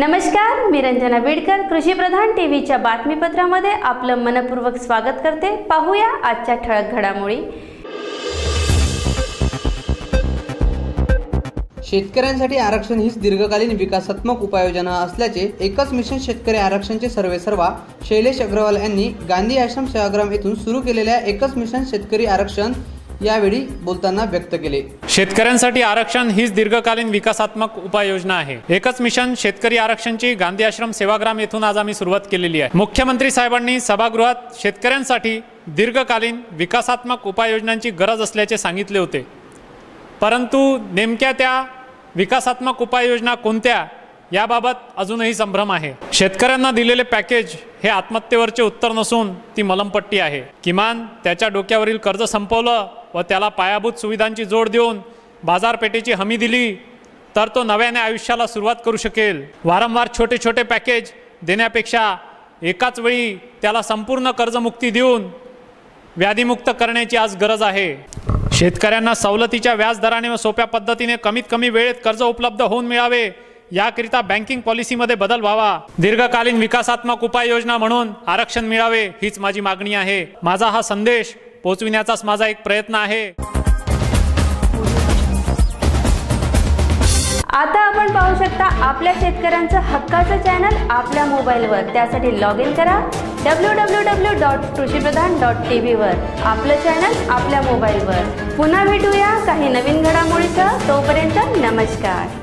नमस्कार, मी रंजना बेडकर कृषी प्रधान टीव्हीच्या बातमीपत्रामध्ये आपलं मनपूर्वक स्वागत करते। पाहूया आजच्या ठळक घडामोडी। शेतकऱ्यांसाठी आरक्षण हीच दीर्घकालीन विकासात्मक उपाययोजना असल्याचे एकच मिशन शेतकरी आरक्षणचे सर्वेसर्वा शैलेश अग्रवाल यांनी गांधी आश्रम सेवाग्राम येथून सुरू केलेल्या एकच मिशन शेतकरी आरक्षण यावेळी बोलताना व्यक्त केले। शेतकऱ्यांसाठी आरक्षण हीच दीर्घकालीन विकासात्मक उपाययोजना आहे। एकच मिशन शेतकरी आरक्षणची गांधी आश्रम सेवाग्राम येथून आज आम्ही सुरुवात केलेली आहे। मुख्यमंत्री साहेबांनी सभागृहात शेतकऱ्यांसाठी दीर्घकालीन विकासात्मक उपाययोजनांची गरज असल्याचे सांगितले होते, परंतु नेमक्या त्या विकासात्मक उपाययोजना कोणत्या याबाबत अजूनही संभ्रम आहे। शेतकऱ्यांना दिलेले पॅकेज हे आत्महत्येवरचे उत्तर नसून ती मलमपट्टी आहे। किमान त्याच्या डोक्यावरील कर्ज संपवलं व त्याला पायाभूत सुविधांची जोड देऊन बाजारपेठेची हमी दिली तर तो नव्याने आयुष्याला सुरुवात करू शकेल। वारंवार छोटे छोटे पॅकेज देण्यापेक्षा एकाच वेळी त्याला संपूर्ण कर्जमुक्ती देऊन व्याधीमुक्त करण्याची आज गरज आहे। शेतकऱ्यांना सवलतीच्या व्याजदराने व सोप्या पद्धतीने कमीत कमी वेळेत कर्ज उपलब्ध होऊन मिळावे याकरिता बँकिंग पॉलिसीमध्ये बदल व्हावा। दीर्घकालीन विकासात्मक उपाययोजना म्हणून आरक्षण मिळावे हीच माझी मागणी आहे। माझा हा संदेश पोहोचविण्याचाच माझा एक प्रयत्न आहे। आता आपण पाहू शकता आपल्या शेतकऱ्यांचं हक्काचं चॅनल आपल्या मोबाईलवर। त्यासाठी लॉग इन करा www.कृषीप्रधान.tv वर। आपलं चॅनल आपल्या मोबाईलवर। पुन्हा भेटूया काही नवीन घडामोडीसह। तोपर्यंत नमस्कार।